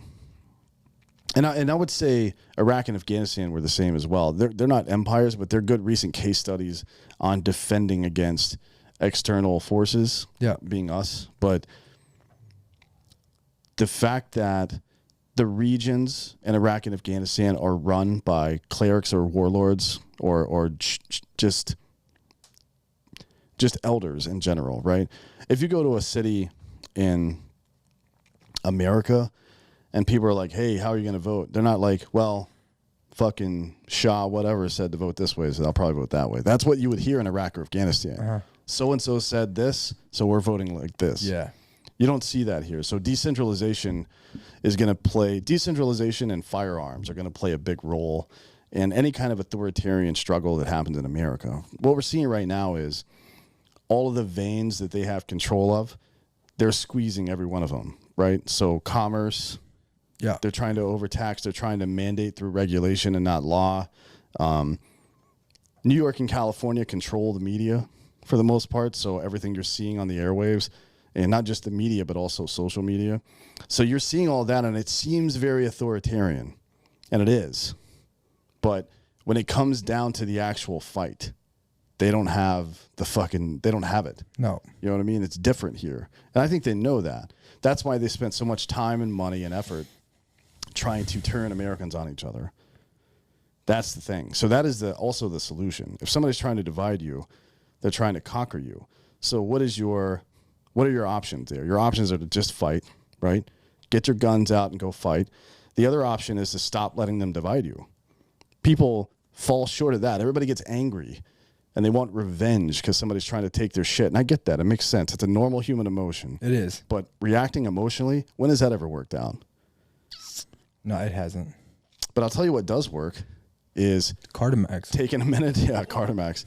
And I would say Iraq and Afghanistan were the same as well. They're not empires, but they're good recent case studies on defending against external forces, being us. But the fact that the regions in Iraq and Afghanistan are run by clerics or warlords or just elders in general, right? If you go to a city in America and people are like, hey, how are you going to vote? They're not like, well, fucking Shah, whatever, said to vote this way, so I'll probably vote that way. That's what you would hear in Iraq or Afghanistan. So-and-so said this, so we're voting like this. Yeah. You don't see that here. So decentralization and firearms are going to play a big role in any kind of authoritarian struggle that happens in America. What we're seeing right now is all of the veins that they have control of, they're squeezing every one of them, right? So commerce, they're trying to overtax, they're trying to mandate through regulation and not law. New York and California control the media for the most part, so everything you're seeing on the airwaves, and not just the media, but also social media. So you're seeing all that, and it seems very authoritarian, and it is. But when it comes down to the actual fight, they don't have it. No. You know what I mean? It's different here. And I think they know that. That's why they spent so much time and money and effort trying to turn Americans on each other. That's the thing. So that is also the solution. If somebody's trying to divide you, they're trying to conquer you. So what are your options there? Your options are to just fight, right? Get your guns out and go fight. The other option is to stop letting them divide you. People fall short of that. Everybody gets angry and they want revenge because somebody's trying to take their shit. And I get that. It makes sense. It's a normal human emotion. It is. But reacting emotionally, when has that ever worked out? No, it hasn't. But I'll tell you what does work is Cardimax. Taking a minute. Yeah, Cardimax.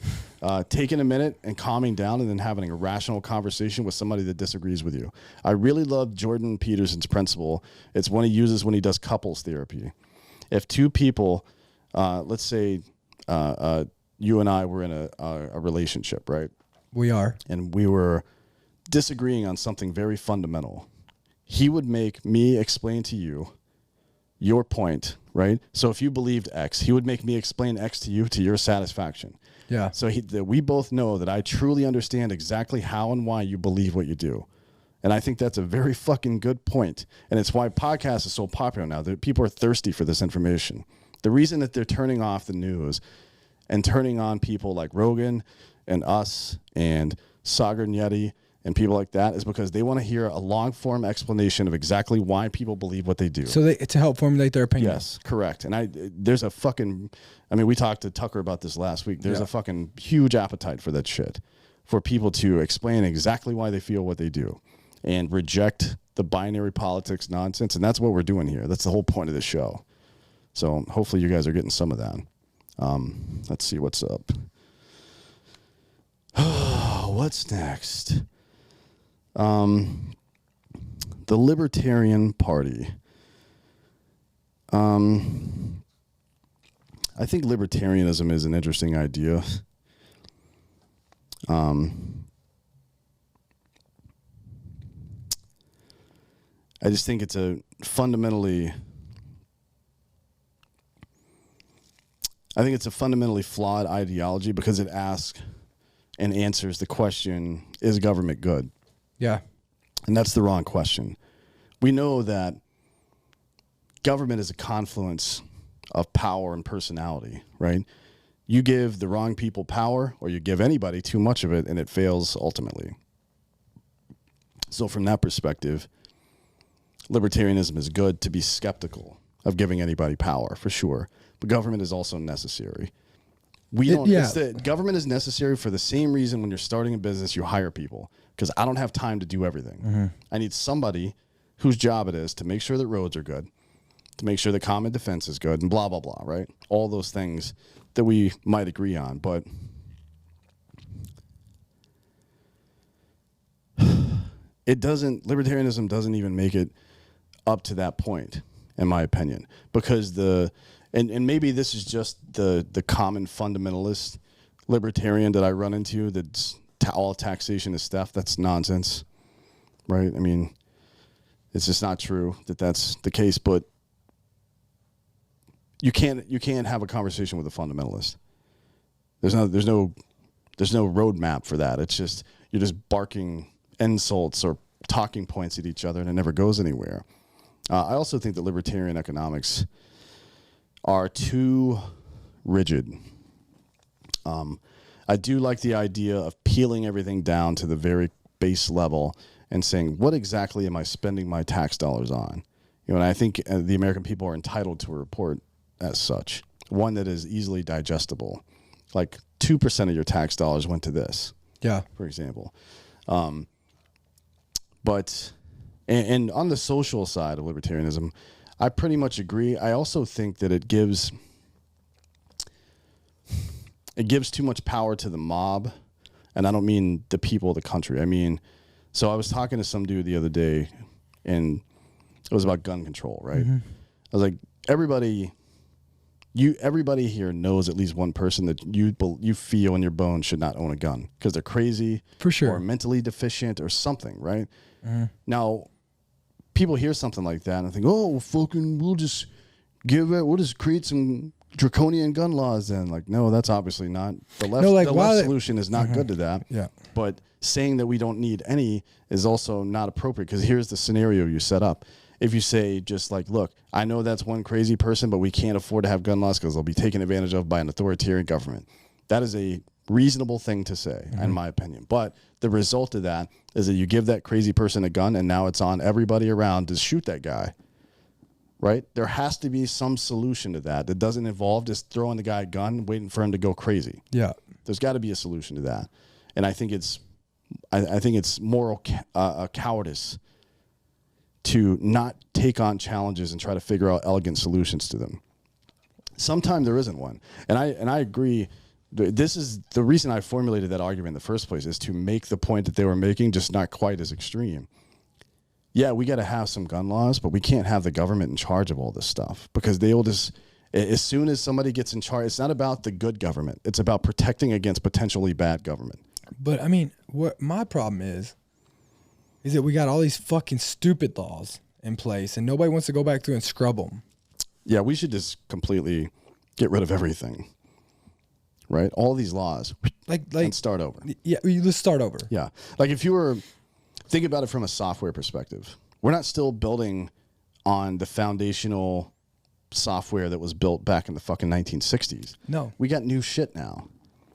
Taking a minute and calming down and then having a rational conversation with somebody that disagrees with you. I really love Jordan Peterson's principle. It's one he uses when he does couples therapy. If two people, let's say you and I were in a relationship, right? We are. And we were disagreeing on something very fundamental. He would make me explain to you your point, right? So if you believed X, he would make me explain X to you to your satisfaction. Yeah. So we both know that I truly understand exactly how and why you believe what you do. And I think that's a very fucking good point. And it's why podcasts are so popular now. People are thirsty for this information. The reason that they're turning off the news and turning on people like Rogan and us and Sagar Yeti and people like that is because they want to hear a long-form explanation of exactly why people believe what they do. So to help formulate their opinion. Yes, correct. And we talked to Tucker about this last week. There's a fucking huge appetite for that shit, for people to explain exactly why they feel what they do and reject the binary politics nonsense. And that's what we're doing here. That's the whole point of the show. So hopefully you guys are getting some of that. Let's see what's up. What's next? The Libertarian Party. I think libertarianism is an interesting idea. I just think it's a fundamentally flawed ideology because it asks and answers the question, is government good? Yeah. And that's the wrong question. We know that government is a confluence of power and personality, right? You give the wrong people power or you give anybody too much of it and it fails ultimately. So from that perspective, libertarianism is good to be skeptical of giving anybody power, for sure. But government is also necessary. Government is necessary for the same reason when you're starting a business, you hire people. Because I don't have time to do everything. Mm-hmm. I need somebody whose job it is to make sure that roads are good, to make sure the common defense is good, and blah, blah, blah, right? All those things that we might agree on. But libertarianism doesn't even make it up to that point, in my opinion. Because and maybe this is just the common fundamentalist libertarian that I run into that's all taxation is theft. That's nonsense, right? I mean, it's just not true that that's the case. But you can't have a conversation with a fundamentalist. There's no roadmap for that. It's just you're just barking insults or talking points at each other, and it never goes anywhere. I also think that libertarian economics are too rigid. I do like the idea of peeling everything down to the very base level and saying, what exactly am I spending my tax dollars on? You know, and I think the American people are entitled to a report as such, one that is easily digestible. Like 2% of your tax dollars went to this, for example. But on the social side of libertarianism, I pretty much agree. I also think that it gives too much power to the mob, and I don't mean the people of the country. I mean, so I was talking to some dude the other day, and it was about gun control, right? I was like, everybody here knows at least one person that you feel in your bones should not own a gun because they're crazy, for sure, or mentally deficient or something, right? Now, people hear something like that and think, oh, we'll just create some draconian gun laws then. Like, no, that's obviously not. The left solution is not good to that. Yeah. But saying that we don't need any is also not appropriate, because here's the scenario you set up. If you say just like, look, I know that's one crazy person, but we can't afford to have gun laws because they'll be taken advantage of by an authoritarian government. That is a reasonable thing to say, in my opinion. But the result of that is that you give that crazy person a gun, and now it's on everybody around to shoot that guy, right? There has to be some solution to that doesn't involve just throwing the guy a gun, waiting for him to go crazy. Yeah. There's got to be a solution to that. And I think it's moral cowardice to not take on challenges and try to figure out elegant solutions to them. Sometimes there isn't one. And I agree. This is the reason I formulated that argument in the first place, is to make the point that they were making, just not quite as extreme. Yeah, we got to have some gun laws, but we can't have the government in charge of all this stuff, because they will just, as soon as somebody gets in charge, it's not about the good government. It's about protecting against potentially bad government. But I mean, what my problem is that we got all these fucking stupid laws in place, and nobody wants to go back through and scrub them. Yeah, we should just completely get rid of everything, right? All these laws, and start over. Yeah, let's start over. Yeah, like if you were, think about it from a software perspective. We're not still building on the foundational software that was built back in the fucking 1960s. No. We got new shit now.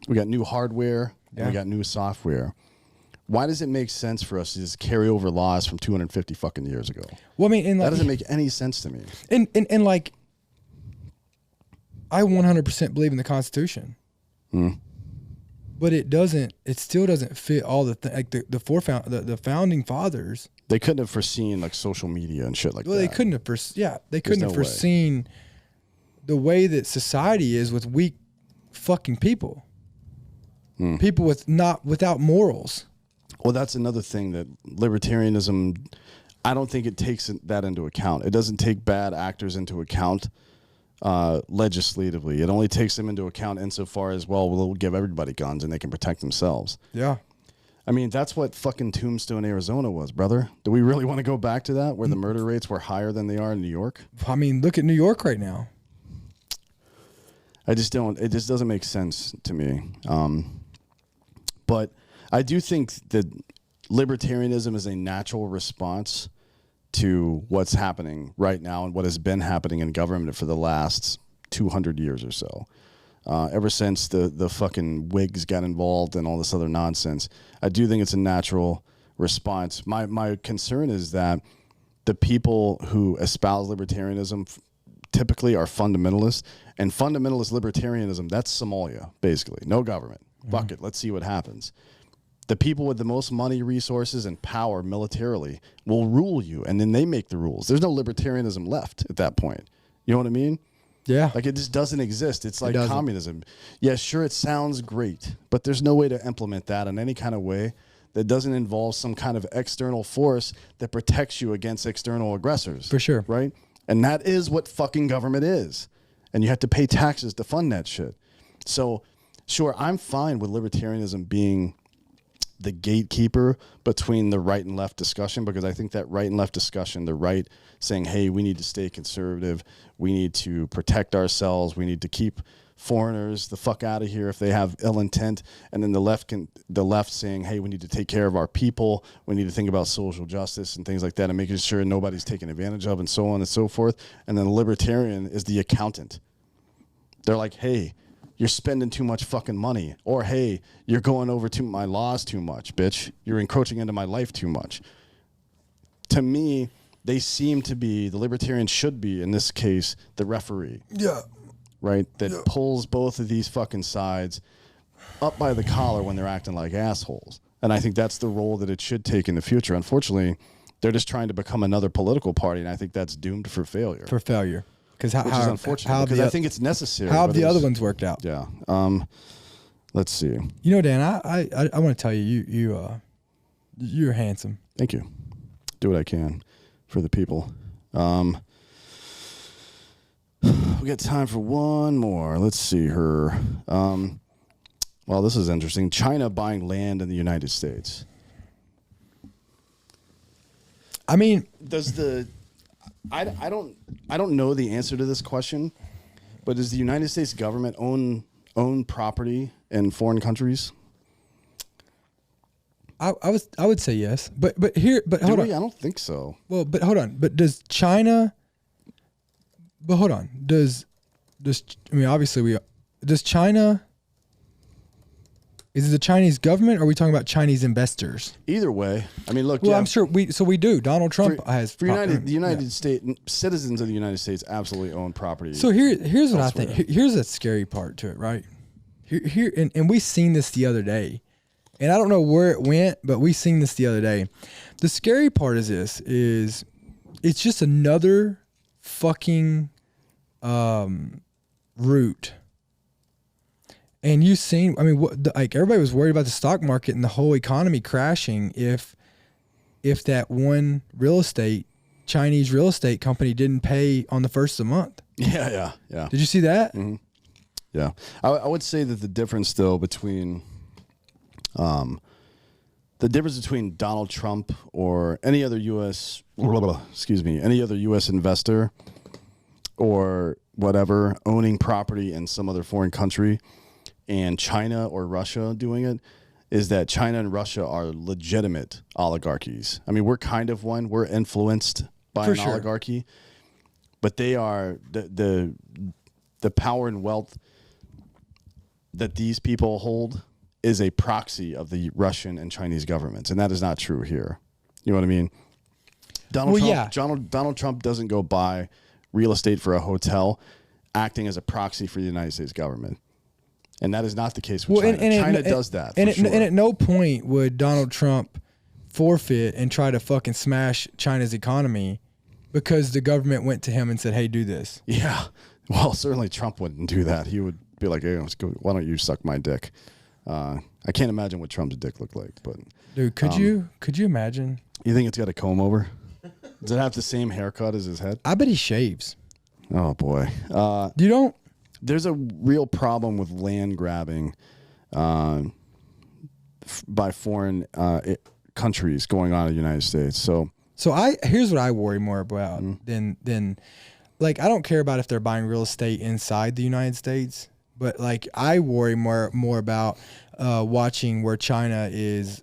We got new hardware, and we got new software. Why does it make sense for us to just carry over laws from 250 fucking years ago? Well, I mean, that doesn't make any sense to me. And like, I 100% believe in the Constitution, but it still doesn't fit all the founding fathers. They couldn't have foreseen like social media and shit like that. Well, they couldn't have foreseen the way that society is with weak fucking people. People without morals. Well, that's another thing that libertarianism, I don't think it takes that into account. It doesn't take bad actors into account legislatively. It only takes them into account insofar as, well, we'll give everybody guns and they can protect themselves. Yeah. I mean, that's what fucking Tombstone, Arizona was, brother. Do we really want to go back to that, where the murder rates were higher than they are in New York? I mean, look at New York right now. It just doesn't make sense to me. But I do think that libertarianism is a natural response to what's happening right now and what has been happening in government for the last 200 years or so. Ever since the fucking Whigs got involved and all this other nonsense, I do think it's a natural response. My concern is that the people who espouse libertarianism typically are fundamentalists, and fundamentalist libertarianism, that's Somalia, basically. No government. Fuck it. Let's see what happens. The people with the most money, resources, and power militarily will rule you, and then they make the rules. There's no libertarianism left at that point. You know what I mean? Yeah. Like, it just doesn't exist. It's like communism. Yeah, sure, it sounds great, but there's no way to implement that in any kind of way that doesn't involve some kind of external force that protects you against external aggressors. For sure. Right? And that is what fucking government is. And you have to pay taxes to fund that shit. So, sure, I'm fine with libertarianism being the gatekeeper between the right and left discussion, because I think that right and left discussion, the right saying, hey, we need to stay conservative, we need to protect ourselves, we need to keep foreigners the fuck out of here if they have ill intent, and then the left saying, hey, we need to take care of our people, we need to think about social justice and things like that, and making sure nobody's taken advantage of, and so on and so forth. And then the libertarian is the accountant. They're like, hey, you're spending too much fucking money. Or, hey, you're going over my laws too much, bitch. You're encroaching into my life too much. To me, they seem to be, the libertarians should be, in this case, the referee. Yeah. Right? That pulls both of these fucking sides up by the collar when they're acting like assholes. And I think that's the role that it should take in the future. Unfortunately, they're just trying to become another political party, and I think that's doomed for failure. Which is unfortunate, because I think it's necessary. How have the other ones worked out? Yeah. Let's see. You know, Dan, I want to tell you, you're handsome. Thank you. Do what I can for the people. We got time for one more. Let's see her. Well, this is interesting. China buying land in the United States. I mean, I don't know the answer to this question, but does the United States government own property in foreign countries? I would say yes, but hold on. I don't think so. Well, but hold on. But does China? But hold on. Does I mean, obviously does China? Is it the Chinese government, or are we talking about Chinese investors? Either way, I mean, look. Well, yeah, I'm sure we do. Donald Trump has the United States citizens of the United States absolutely own property. So here's what I think. Here's a scary part to it, right? Here and we seen this the other day, and I don't know where it went, but we seen this the other day. The scary part is it's just another fucking route. And you've seen, I mean, like everybody was worried about the stock market and the whole economy crashing if that one Chinese real estate company didn't pay on the first of the month. Yeah. Did you see that? Mm-hmm. Yeah. I would say that the difference though between Donald Trump or any other U.S. investor or whatever owning property in some other foreign country and China or Russia doing it is that China and Russia are legitimate oligarchies. I mean, we're kind of one. We're influenced by an oligarchy, but they are the power and wealth that these people hold is a proxy of the Russian and Chinese governments, and that is not true here. You know what I mean? Donald Trump doesn't go buy real estate for a hotel acting as a proxy for the United States government. And that is not the case with China. China does that. And at no point would Donald Trump forfeit and try to fucking smash China's economy because the government went to him and said, hey, do this. Yeah. Well, certainly Trump wouldn't do that. He would be like, hey, let's go. Why don't you suck my dick? I can't imagine what Trump's dick looked like. But dude, could you imagine? You think it's got a comb over? Does it have the same haircut as his head? I bet he shaves. Oh, boy. You don't? There's a real problem with land grabbing by foreign countries going on in the United States. So here's what I worry more about than like, I don't care about if they're buying real estate inside the United States, but like I worry more about watching where China is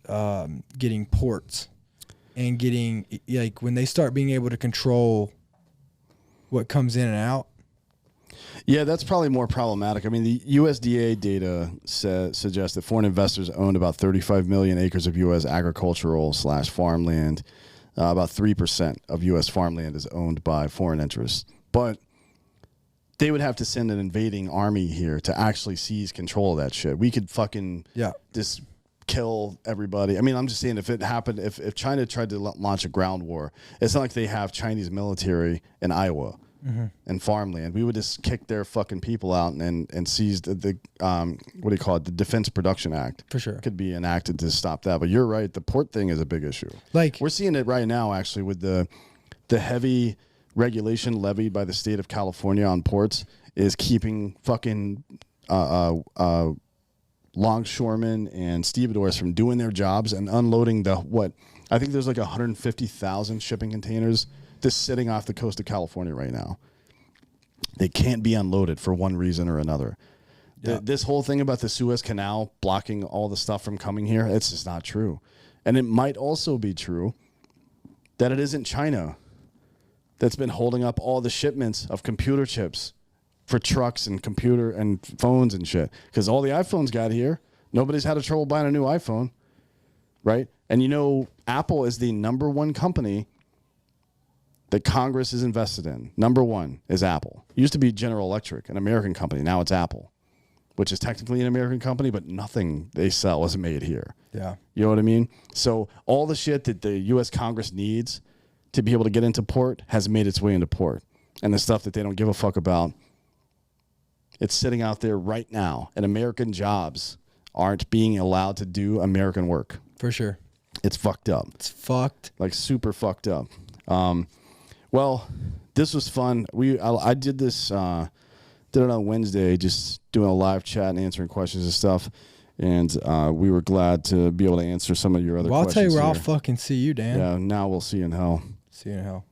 getting ports and getting, like, when they start being able to control what comes in and out. Yeah, that's probably more problematic. I mean, the USDA data suggests that foreign investors owned about 35 million acres of U.S. agricultural/farmland. About 3% of U.S. farmland is owned by foreign interests. But they would have to send an invading army here to actually seize control of that shit. We could fucking just kill everybody. I mean, I'm just saying, if it happened, if China tried to launch a ground war, it's not like they have Chinese military in Iowa. Mm-hmm. And farmland, we would just kick their fucking people out and seize the what do you call it? The Defense Production Act. For sure. Could be enacted to stop that. But you're right, the port thing is a big issue. Like, we're seeing it right now, actually, with the heavy regulation levied by the state of California on ports is keeping fucking longshoremen and stevedores from doing their jobs and unloading I think there's like 150,000 shipping containers just sitting off the coast of California right now. They can't be unloaded for one reason or another. Yeah. This whole thing about the Suez Canal blocking all the stuff from coming here, it's just not true. And it might also be true that it isn't China that's been holding up all the shipments of computer chips for trucks and computer and phones and shit. Because all the iPhones got here. Nobody's had a trouble buying a new iPhone, right? And you know, Apple is the #1 company that Congress is invested in, number one, is Apple. It used to be General Electric, an American company. Now it's Apple, which is technically an American company, but nothing they sell is made here. Yeah. You know what I mean? So all the shit that the U.S. Congress needs to be able to get into port has made its way into port. And the stuff that they don't give a fuck about, it's sitting out there right now. And American jobs aren't being allowed to do American work. For sure. It's fucked up. It's fucked. Like super fucked up. Well, this was fun. I did this, did it on Wednesday, just doing a live chat and answering questions and stuff. And we were glad to be able to answer some of your other questions. I'll tell you where here. I'll fucking see you, Dan. Yeah, now we'll see you in hell. See you in hell.